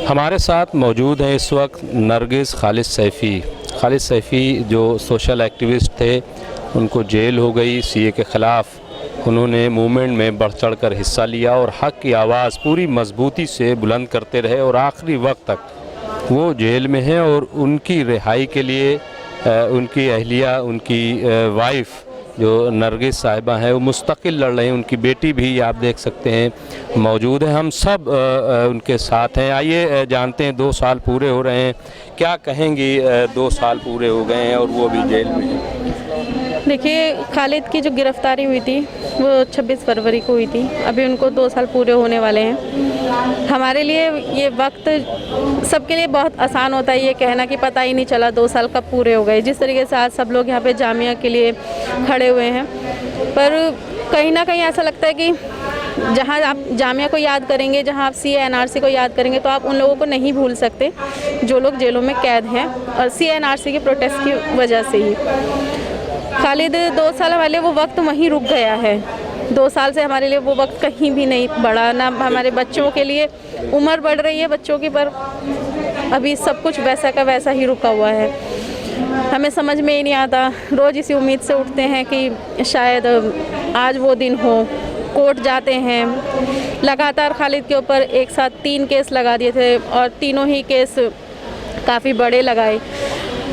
हमारे साथ मौजूद हैं इस वक्त नरगिस खालिद सैफ़ी। खालिद सैफ़ी जो सोशल एक्टिविस्ट थे, उनको जेल हो गई सीए के ख़िलाफ़। उन्होंने मूवमेंट में बढ़ चढ़ कर हिस्सा लिया और हक़ की आवाज़ पूरी मजबूती से बुलंद करते रहे और आखिरी वक्त तक वो जेल में हैं। और उनकी रिहाई के लिए उनकी अहलिया, उनकी वाइफ जो नरगिस साहिबा हैं, वो मुस्तकिल लड़ रहे हैं। उनकी बेटी भी आप देख सकते हैं मौजूद है। हम सब उनके साथ हैं। आइए जानते हैं, 2 साल पूरे हो रहे हैं, क्या कहेंगी? 2 साल पूरे हो गए हैं और वो अभी जेल में हैं। देखिए, खालिद की जो गिरफ़्तारी हुई थी वो 26 फरवरी को हुई थी। अभी उनको 2 साल पूरे होने वाले हैं। हमारे लिए ये वक्त, सबके लिए बहुत आसान होता है ये कहना कि पता ही नहीं चला 2 साल कब पूरे हो गए। जिस तरीके से आज सब लोग यहाँ पे जामिया के लिए खड़े हुए हैं, पर कहीं ना कहीं ऐसा लगता है कि जहाँ आप जामिया को याद करेंगे, जहाँ आप CA-NRC को याद करेंगे, तो आप उन लोगों को नहीं भूल सकते जो लोग जेलों में कैद हैं और CA-NRC के प्रोटेस्ट की वजह से ही। खालिद 2 साल वाले वो वक्त वहीं रुक गया है। 2 साल से हमारे लिए वो वक्त कहीं भी नहीं बढ़ा, ना हमारे बच्चों के लिए उम्र बढ़ रही है बच्चों की, पर अभी सब कुछ वैसा का वैसा ही रुका हुआ है। हमें समझ में ही नहीं आता, रोज़ इसी उम्मीद से उठते हैं कि शायद आज वो दिन हो। कोर्ट जाते हैं, लगातार खालिद के ऊपर एक साथ 3 केस लगा दिए थे और तीनों ही केस काफ़ी बड़े लगाए।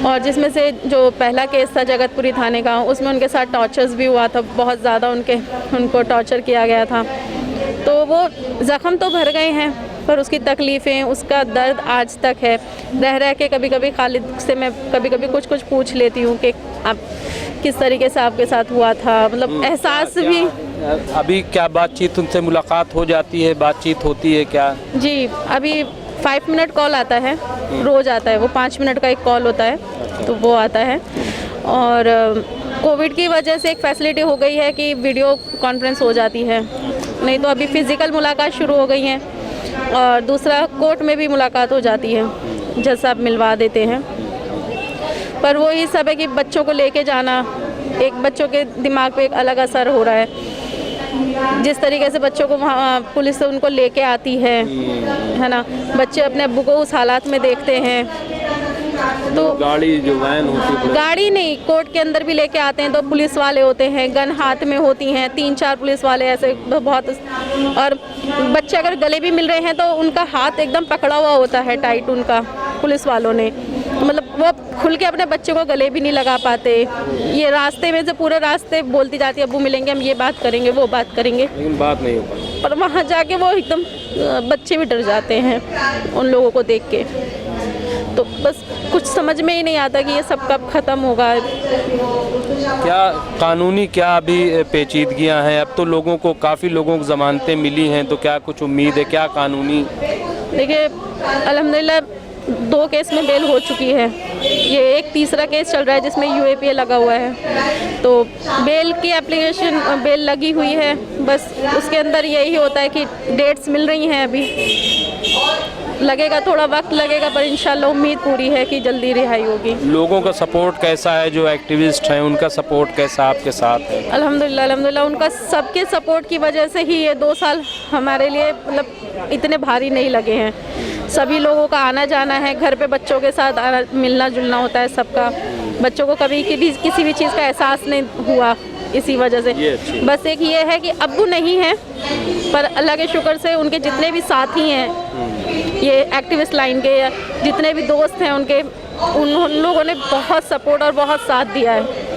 और जिसमें से जो पहला केस था जगतपुरी थाने का, उसमें उनके साथ टॉर्चर्स भी हुआ था, बहुत ज़्यादा उनको टॉर्चर किया गया था। तो वो ज़ख्म तो भर गए हैं, पर उसकी तकलीफ़ें, उसका दर्द आज तक है। रह रह के कभी कभी खालिद से मैं कभी कभी कुछ पूछ लेती हूँ कि आप किस तरीके से आपके साथ हुआ था, मतलब एहसास भी। अभी क्या बातचीत, उनसे मुलाकात हो जाती है, बातचीत होती है क्या? जी, अभी 5 मिनट कॉल आता है, रोज़ आता है वो। 5 मिनट का एक कॉल होता है, तो वो आता है। और कोविड की वजह से एक फैसिलिटी हो गई है कि वीडियो कॉन्फ्रेंस हो जाती है, नहीं तो अभी फ़िज़िकल मुलाकात शुरू हो गई है। और दूसरा, कोर्ट में भी मुलाकात हो जाती है, जज साहब मिलवा देते हैं। पर वो ही सब है कि बच्चों को लेके जाना, एक बच्चों के दिमाग पे एक अलग असर हो रहा है। जिस तरीके से बच्चों को वहाँ पुलिस से उनको लेके आती है ना, बच्चे अपने अब्बू को उस हालात में देखते हैं। तो गाड़ी जो वैन होती है, गाड़ी नहीं, कोर्ट के अंदर भी लेके आते हैं तो पुलिस वाले होते हैं, गन हाथ में होती हैं, 3-4 पुलिस वाले ऐसे बहुत। और बच्चे अगर गले भी मिल रहे हैं तो उनका हाथ एकदम पकड़ा हुआ होता है टाइट, उनका पुलिस वालों ने, मतलब वो खुल के अपने बच्चे को गले भी नहीं लगा पाते। ये रास्ते में से पूरे रास्ते बोलती जाती है, अब्बू मिलेंगे, हम ये बात करेंगे, वो बात करेंगे, लेकिन बात नहीं हो पाती। पर वहाँ जाके वो एकदम बच्चे भी डर जाते हैं उन लोगों को देख के। तो बस कुछ समझ में ही नहीं आता कि ये सब कब ख़त्म होगा। क्या कानूनी, क्या अभी पेचीदगियां हैं? अब तो लोगों को, काफ़ी लोगों को ज़मानतें मिली हैं, तो क्या कुछ उम्मीद है? क्या कानूनी? देखिए, अल्हम्दुलिल्लाह 2 केस में बेल हो चुकी है। ये एक तीसरा केस चल रहा है जिसमें UAPA लगा हुआ है। तो बेल की एप्लीकेशन, बेल लगी हुई है, बस उसके अंदर यही होता है कि डेट्स मिल रही हैं। अभी लगेगा, थोड़ा वक्त लगेगा, पर इंशाल्लाह उम्मीद पूरी है कि जल्दी रिहाई होगी। लोगों का सपोर्ट कैसा है? जो एक्टिविस्ट हैं उनका सपोर्ट कैसा आपके साथ है? अल्हम्दुलिल्लाह, अल्हम्दुलिल्लाह, उनका सबके सपोर्ट की वजह से ही ये 2 साल हमारे लिए मतलब इतने भारी नहीं लगे हैं। सभी लोगों का आना जाना है, घर पे बच्चों के साथ मिलना जुलना होता है सबका। बच्चों को कभी किसी भी चीज़ का एहसास नहीं हुआ इसी वजह से। बस एक ये है कि अब्बू नहीं है, पर अल्लाह के शुक्र से उनके जितने भी साथी हैं, ये एक्टिविस्ट लाइन के या जितने भी दोस्त हैं उनके, उन लोगों ने बहुत सपोर्ट और बहुत साथ दिया है।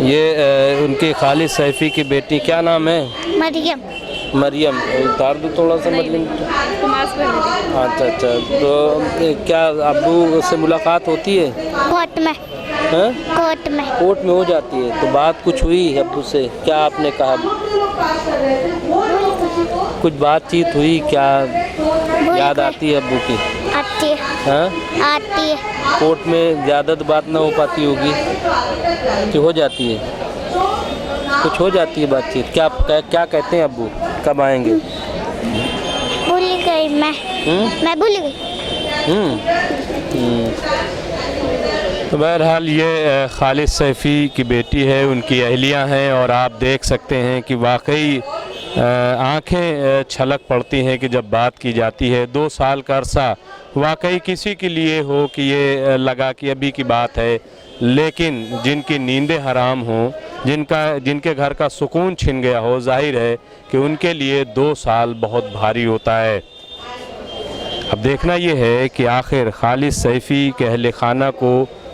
ये उनकी खालिद सैफ़ी की बेटी, क्या नाम है? मरियम। मरियम, उतार दो थोड़ा सा मरियम। अच्छा, तो क्या अब्बू से मुलाकात होती है? कोर्ट में। हाँ? कोर्ट में हो जाती है। तो बात कुछ हुई अब्बू से? क्या आपने कहा? कुछ बातचीत हुई क्या? याद आती है अब्बू की? आती है। हाँ? आती है। कोर्ट में ज़्यादा तो बात ना हो पाती होगी कि हो जाती है? कुछ हो जाती है बातचीत? क्या कहते हैं अब्बू? कब आएंगे? भूल गई मैं भूल गई। तो बहरहाल ये खालिद सैफ़ी की बेटी है, उनकी अहलिया हैं, और आप देख सकते हैं कि वाकई आंखें छलक पड़ती हैं कि जब बात की जाती है। 2 साल का अरसा वाकई किसी के लिए हो कि ये लगा कि अभी की बात है, लेकिन जिनकी नींदें हराम हों, जिनके घर का सुकून छिन गया हो, जाहिर है कि उनके लिए 2 साल बहुत भारी होता है। अब देखना ये है कि आखिर खालिद सैफ़ी के अहले खाना को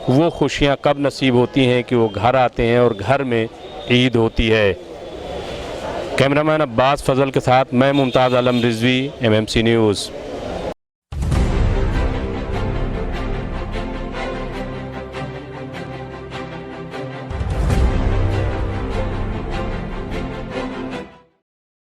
वो खुशियाँ कब नसीब होती हैं कि वो घर आते हैं और घर में ईद होती है। कैमरामैन अब्बास फ़ज़ल के साथ मैं मुमताज़ आलम रिज़वी, MMC न्यूज़।